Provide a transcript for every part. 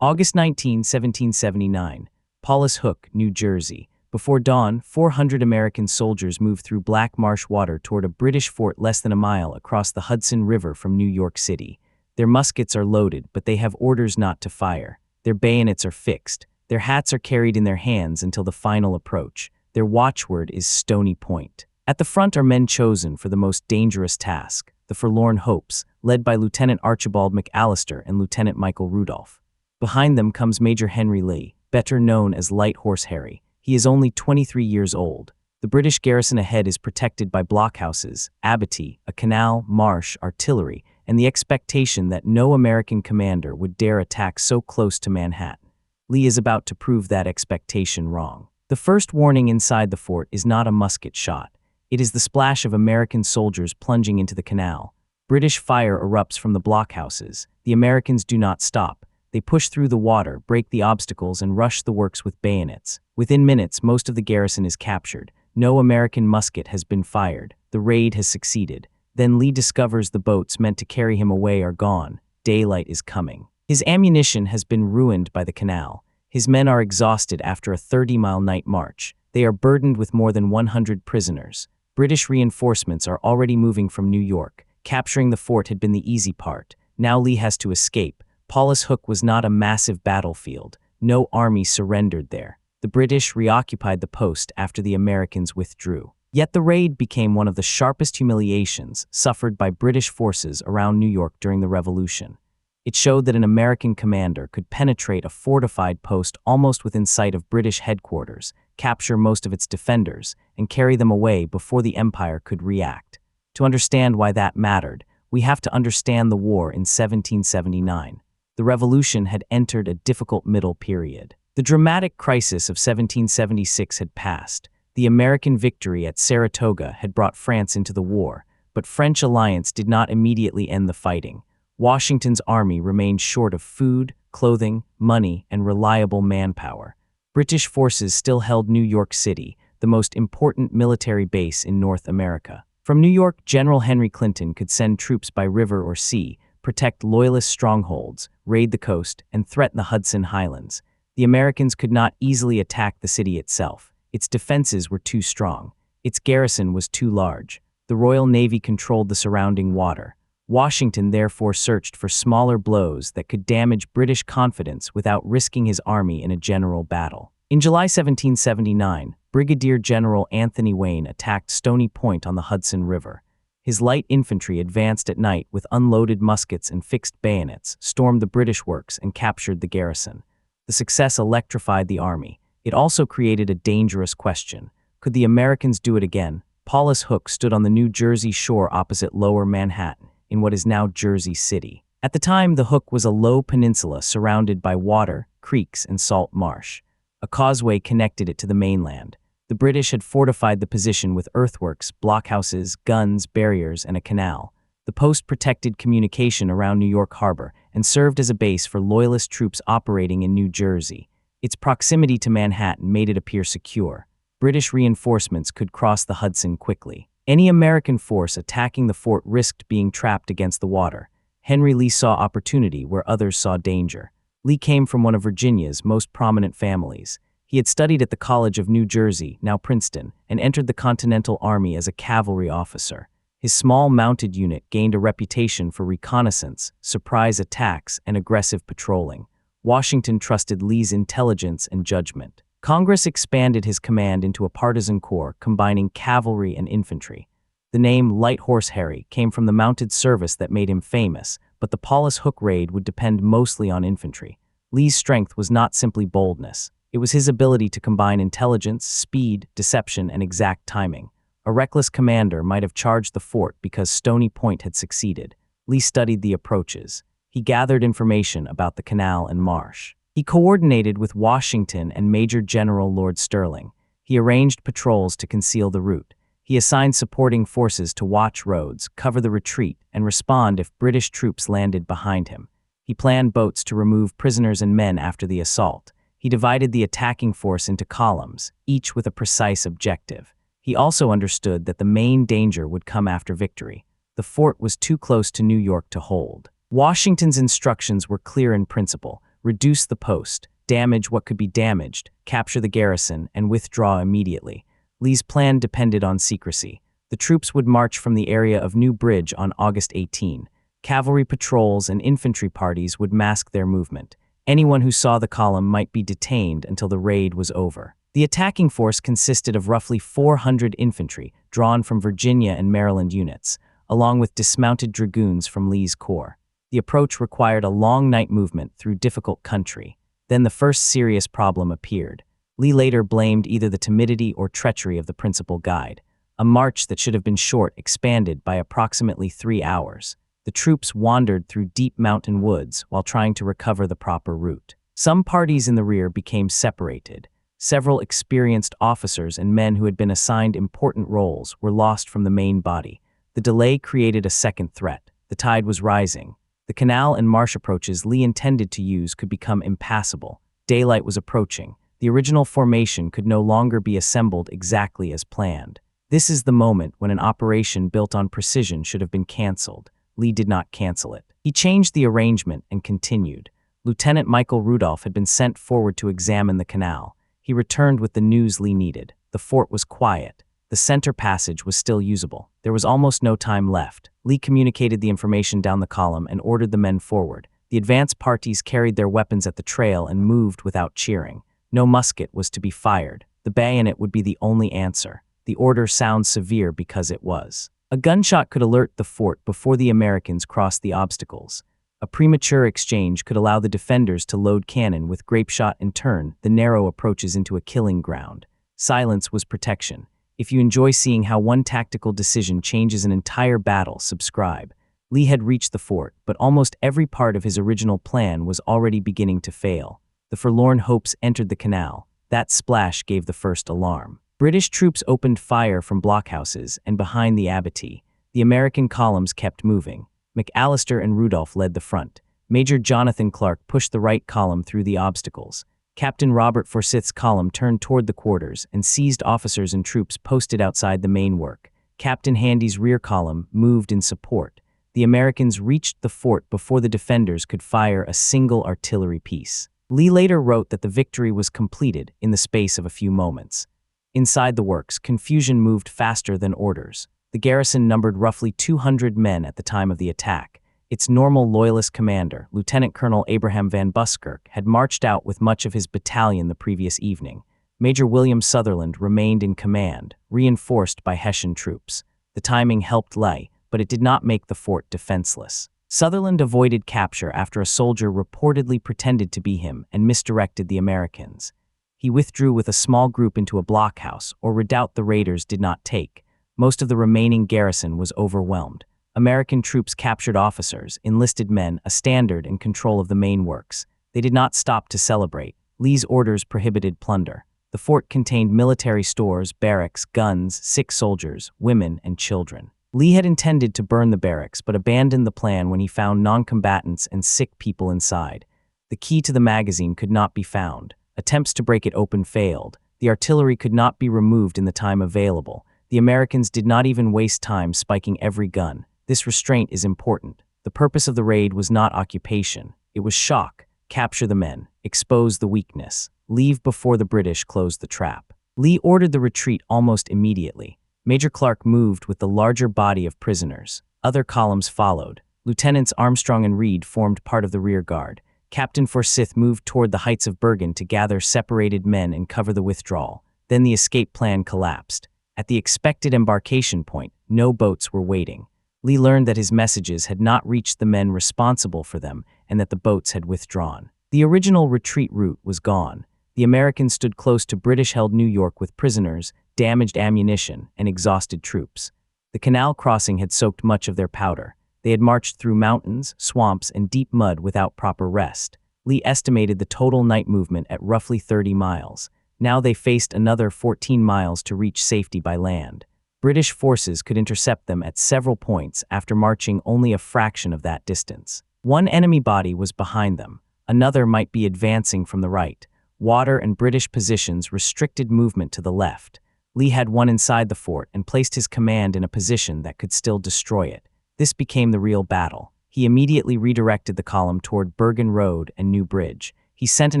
August 19, 1779. Paulus Hook, New Jersey. Before dawn, 400 American soldiers moved through black marsh water toward a British fort less than a mile across the Hudson River from New York City. Their muskets are loaded, but they have orders not to fire. Their bayonets are fixed. Their hats are carried in their hands until the final approach. Their watchword is Stony Point. At the front are men chosen for the most dangerous task, the Forlorn Hopes, led by Lieutenant Archibald McAllister and Lieutenant Michael Rudolph. Behind them comes Major Henry Lee, better known as Light Horse Harry. He is only 23 years old. The British garrison ahead is protected by blockhouses, abattis, a canal, marsh, artillery, and the expectation that no American commander would dare attack so close to Manhattan. Lee is about to prove that expectation wrong. The first warning inside the fort is not a musket shot. It is the splash of American soldiers plunging into the canal. British fire erupts from the blockhouses. The Americans do not stop. They push through the water, break the obstacles, and rush the works with bayonets. Within minutes, most of the garrison is captured. No American musket has been fired. The raid has succeeded. Then Lee discovers the boats meant to carry him away are gone. Daylight is coming. His ammunition has been ruined by the canal. His men are exhausted after a 30-mile night march. They are burdened with more than 100 prisoners. British reinforcements are already moving from New York. Capturing the fort had been the easy part. Now Lee has to escape. Paulus Hook was not a massive battlefield. No army surrendered there. The British reoccupied the post after the Americans withdrew. Yet the raid became one of the sharpest humiliations suffered by British forces around New York during the Revolution. It showed that an American commander could penetrate a fortified post almost within sight of British headquarters, capture most of its defenders, and carry them away before the Empire could react. To understand why that mattered, we have to understand the war in 1779. The Revolution had entered a difficult middle period. The dramatic crisis of 1776 had passed. The American victory at Saratoga had brought France into the war, but French alliance did not immediately end the fighting. Washington's army remained short of food, clothing, money, and reliable manpower. British forces still held New York City, the most important military base in North America. From New York, General Henry Clinton could send troops by river or sea, protect Loyalist strongholds, raid the coast, and threaten the Hudson Highlands. The Americans could not easily attack the city itself. Its defenses were too strong. Its garrison was too large. The Royal Navy controlled the surrounding water. Washington therefore searched for smaller blows that could damage British confidence without risking his army in a general battle. In July 1779, Brigadier General Anthony Wayne attacked Stony Point on the Hudson River. His light infantry advanced at night with unloaded muskets and fixed bayonets, stormed the British works, and captured the garrison. The success electrified the army. It also created a dangerous question. Could the Americans do it again? Paulus Hook stood on the New Jersey shore opposite Lower Manhattan, in what is now Jersey City. At the time, the Hook was a low peninsula surrounded by water, creeks, and salt marsh. A causeway connected it to the mainland. The British had fortified the position with earthworks, blockhouses, guns, barriers, and a canal. The post protected communication around New York Harbor and served as a base for Loyalist troops operating in New Jersey. Its proximity to Manhattan made it appear secure. British reinforcements could cross the Hudson quickly. Any American force attacking the fort risked being trapped against the water. Henry Lee saw opportunity where others saw danger. Lee came from one of Virginia's most prominent families. He had studied at the College of New Jersey, now Princeton, and entered the Continental Army as a cavalry officer. His small mounted unit gained a reputation for reconnaissance, surprise attacks, and aggressive patrolling. Washington trusted Lee's intelligence and judgment. Congress expanded his command into a partisan corps combining cavalry and infantry. The name Light Horse Harry came from the mounted service that made him famous, but the Paulus Hook raid would depend mostly on infantry. Lee's strength was not simply boldness. It was his ability to combine intelligence, speed, deception, and exact timing. A reckless commander might have charged the fort because Stony Point had succeeded. Lee studied the approaches. He gathered information about the canal and marsh. He coordinated with Washington and Major General Lord Sterling. He arranged patrols to conceal the route. He assigned supporting forces to watch roads, cover the retreat, and respond if British troops landed behind him. He planned boats to remove prisoners and men after the assault. He divided the attacking force into columns, each with a precise objective. He also understood that the main danger would come after victory. The fort was too close to New York to hold. Washington's instructions were clear in principle: reduce the post, damage what could be damaged, capture the garrison, and withdraw immediately. Lee's plan depended on secrecy. The troops would march from the area of New Bridge on August 18. Cavalry patrols and infantry parties would mask their movement. Anyone who saw the column might be detained until the raid was over. The attacking force consisted of roughly 400 infantry, drawn from Virginia and Maryland units, along with dismounted dragoons from Lee's corps. The approach required a long night movement through difficult country. Then the first serious problem appeared. Lee later blamed either the timidity or treachery of the principal guide. A march that should have been short expanded by approximately 3 hours. The troops wandered through deep mountain woods while trying to recover the proper route. Some parties in the rear became separated. Several experienced officers and men who had been assigned important roles were lost from the main body. The delay created a second threat. The tide was rising. The canal and marsh approaches Lee intended to use could become impassable. Daylight was approaching. The original formation could no longer be assembled exactly as planned. This is the moment when an operation built on precision should have been canceled. Lee did not cancel it. He changed the arrangement and continued. Lieutenant Michael Rudolph had been sent forward to examine the canal. He returned with the news Lee needed. The fort was quiet. The center passage was still usable. There was almost no time left. Lee communicated the information down the column and ordered the men forward. The advance parties carried their weapons at the trail and moved without cheering. No musket was to be fired. The bayonet would be the only answer. The order sounds severe because it was. A gunshot could alert the fort before the Americans crossed the obstacles. A premature exchange could allow the defenders to load cannon with grapeshot and turn the narrow approaches into a killing ground. Silence was protection. If you enjoy seeing how one tactical decision changes an entire battle, subscribe. Lee had reached the fort, but almost every part of his original plan was already beginning to fail. The forlorn hopes entered the canal. That splash gave the first alarm. British troops opened fire from blockhouses and behind the abattis. The American columns kept moving. McAllister and Rudolph led the front. Major Jonathan Clark pushed the right column through the obstacles. Captain Robert Forsyth's column turned toward the quarters and seized officers and troops posted outside the main work. Captain Handy's rear column moved in support. The Americans reached the fort before the defenders could fire a single artillery piece. Lee later wrote that the victory was completed in the space of a few moments. Inside the works, confusion moved faster than orders. The garrison numbered roughly 200 men at the time of the attack. Its normal Loyalist commander, Lieutenant Colonel Abraham Van Buskirk, had marched out with much of his battalion the previous evening. Major William Sutherland remained in command, reinforced by Hessian troops. The timing helped Lee, but it did not make the fort defenseless. Sutherland avoided capture after a soldier reportedly pretended to be him and misdirected the Americans. He withdrew with a small group into a blockhouse or redoubt the raiders did not take. Most of the remaining garrison was overwhelmed. American troops captured officers, enlisted men, a standard and control of the main works. They did not stop to celebrate. Lee's orders prohibited plunder. The fort contained military stores, barracks, guns, sick soldiers, women, and children. Lee had intended to burn the barracks but abandoned the plan when he found non-combatants and sick people inside. The key to the magazine could not be found. Attempts to break it open failed. The artillery could not be removed in the time available. The Americans did not even waste time spiking every gun. This restraint is important. The purpose of the raid was not occupation. It was shock. Capture the men. Expose the weakness. Leave before the British closed the trap. Lee ordered the retreat almost immediately. Major Clark moved with the larger body of prisoners. Other columns followed. Lieutenants Armstrong and Reed formed part of the rear guard. Captain Forsyth moved toward the heights of Bergen to gather separated men and cover the withdrawal. Then the escape plan collapsed. At the expected embarkation point, no boats were waiting. Lee learned that his messages had not reached the men responsible for them and that the boats had withdrawn. The original retreat route was gone. The Americans stood close to British-held New York with prisoners, damaged ammunition, and exhausted troops. The canal crossing had soaked much of their powder. They had marched through mountains, swamps, and deep mud without proper rest. Lee estimated the total night movement at roughly 30 miles. Now they faced another 14 miles to reach safety by land. British forces could intercept them at several points after marching only a fraction of that distance. One enemy body was behind them. Another might be advancing from the right. Water and British positions restricted movement to the left. Lee had one inside the fort and placed his command in a position that could still destroy it. This became the real battle. He immediately redirected the column toward Bergen Road and New Bridge. He sent an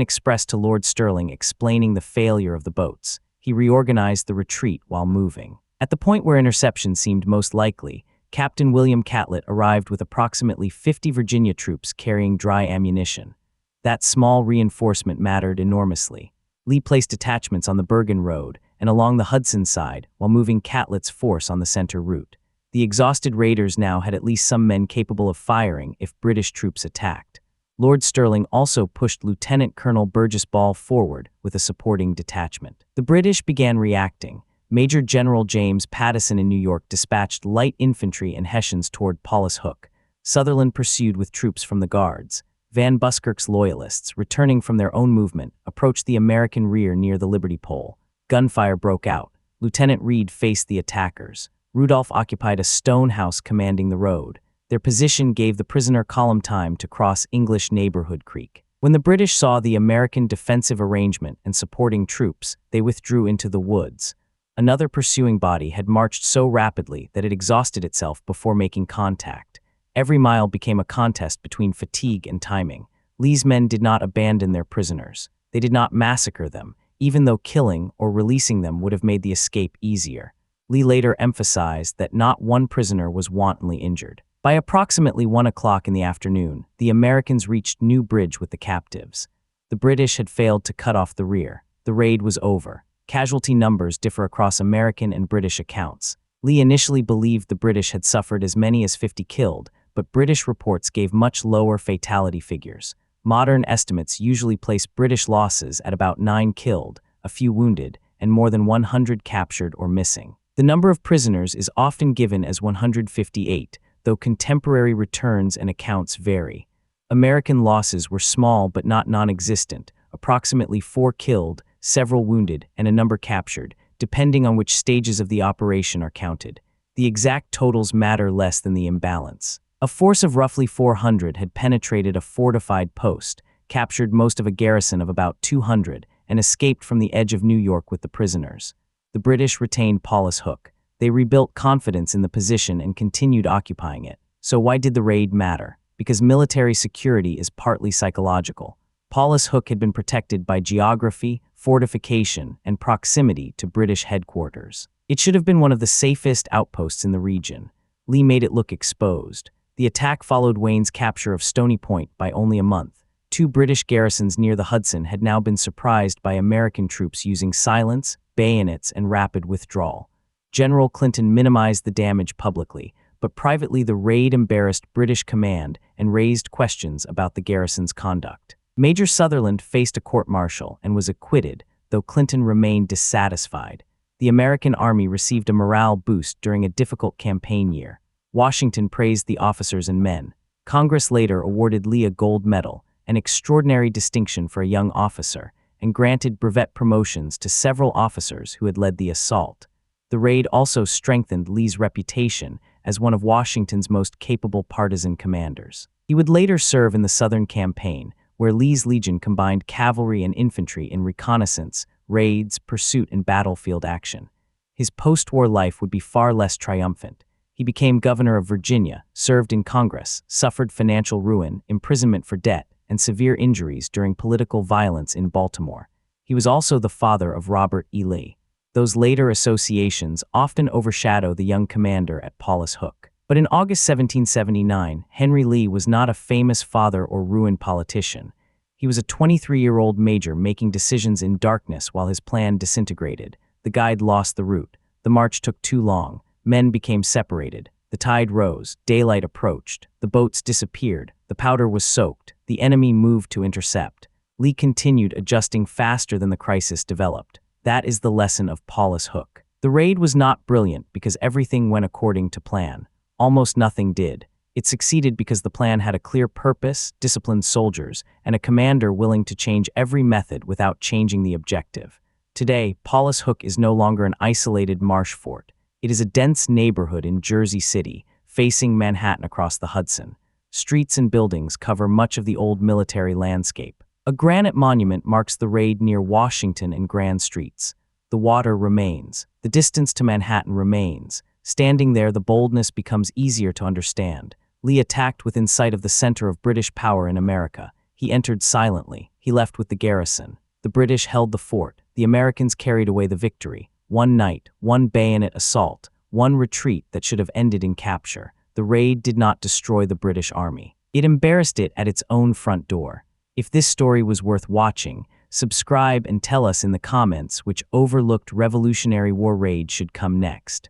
express to Lord Stirling explaining the failure of the boats. He reorganized the retreat while moving. At the point where interception seemed most likely, Captain William Catlett arrived with approximately 50 Virginia troops carrying dry ammunition. That small reinforcement mattered enormously. Lee placed detachments on the Bergen Road and along the Hudson side while moving Catlett's force on the center route. The exhausted raiders now had at least some men capable of firing if British troops attacked. Lord Stirling also pushed Lieutenant Colonel Burgess Ball forward with a supporting detachment. The British began reacting. Major General James Pattison in New York dispatched light infantry and Hessians toward Paulus Hook. Sutherland pursued with troops from the Guards. Van Buskirk's loyalists, returning from their own movement, approached the American rear near the Liberty Pole. Gunfire broke out. Lieutenant Reed faced the attackers. Rudolph occupied a stone house commanding the road. Their position gave the prisoner column time to cross English Neighborhood Creek. When the British saw the American defensive arrangement and supporting troops, they withdrew into the woods. Another pursuing body had marched so rapidly that it exhausted itself before making contact. Every mile became a contest between fatigue and timing. Lee's men did not abandon their prisoners. They did not massacre them, even though killing or releasing them would have made the escape easier. Lee later emphasized that not one prisoner was wantonly injured. By approximately 1 o'clock in the afternoon, the Americans reached New Bridge with the captives. The British had failed to cut off the rear. The raid was over. Casualty numbers differ across American and British accounts. Lee initially believed the British had suffered as many as 50 killed, but British reports gave much lower fatality figures. Modern estimates usually place British losses at about 9 killed, a few wounded, and more than 100 captured or missing. The number of prisoners is often given as 158, though contemporary returns and accounts vary. American losses were small but not non-existent, approximately 4 killed, several wounded, and a number captured, depending on which stages of the operation are counted. The exact totals matter less than the imbalance. A force of roughly 400 had penetrated a fortified post, captured most of a garrison of about 200, and escaped from the edge of New York with the prisoners. The British retained Paulus Hook. They rebuilt confidence in the position and continued occupying it. So why did the raid matter? Because military security is partly psychological. Paulus Hook had been protected by geography, fortification, and proximity to British headquarters. It should have been one of the safest outposts in the region. Lee made it look exposed. The attack followed Wayne's capture of Stony Point by only a month. 2 British garrisons near the Hudson had now been surprised by American troops using silence, bayonets, and rapid withdrawal. General Clinton minimized the damage publicly, but privately the raid embarrassed British command and raised questions about the garrison's conduct. Major Sutherland faced a court-martial and was acquitted, though Clinton remained dissatisfied. The American army received a morale boost during a difficult campaign year. Washington praised the officers and men. Congress later awarded Lee a gold medal, an extraordinary distinction for a young officer, and granted brevet promotions to several officers who had led the assault. The raid also strengthened Lee's reputation as one of Washington's most capable partisan commanders. He would later serve in the Southern Campaign, where Lee's Legion combined cavalry and infantry in reconnaissance, raids, pursuit, and battlefield action. His post-war life would be far less triumphant. He became governor of Virginia, served in Congress, suffered financial ruin, imprisonment for debt, and severe injuries during political violence in Baltimore. He was also the father of Robert E. Lee. Those later associations often overshadow the young commander at Paulus Hook. But in August 1779, Henry Lee was not a famous father or ruined politician. He was a 23-year-old major making decisions in darkness while his plan disintegrated. The guide lost the route. The march took too long. Men became separated. The tide rose. Daylight approached. The boats disappeared. The powder was soaked. The enemy moved to intercept. Lee continued adjusting faster than the crisis developed. That is the lesson of Paulus Hook. The raid was not brilliant because everything went according to plan. Almost nothing did. It succeeded because the plan had a clear purpose, disciplined soldiers, and a commander willing to change every method without changing the objective. Today, Paulus Hook is no longer an isolated marsh fort. It is a dense neighborhood in Jersey City, facing Manhattan across the Hudson. Streets and buildings cover much of the old military landscape. A granite monument marks the raid near Washington and Grand Streets. The water remains. The distance to Manhattan remains. Standing there, the boldness becomes easier to understand. Lee attacked within sight of the center of British power in America. He entered silently. He left with the garrison. The British held the fort. The Americans carried away the victory. One night, one bayonet assault, one retreat that should have ended in capture. The raid did not destroy the British army. It embarrassed it at its own front door. If this story was worth watching, subscribe and tell us in the comments which overlooked Revolutionary War raid should come next.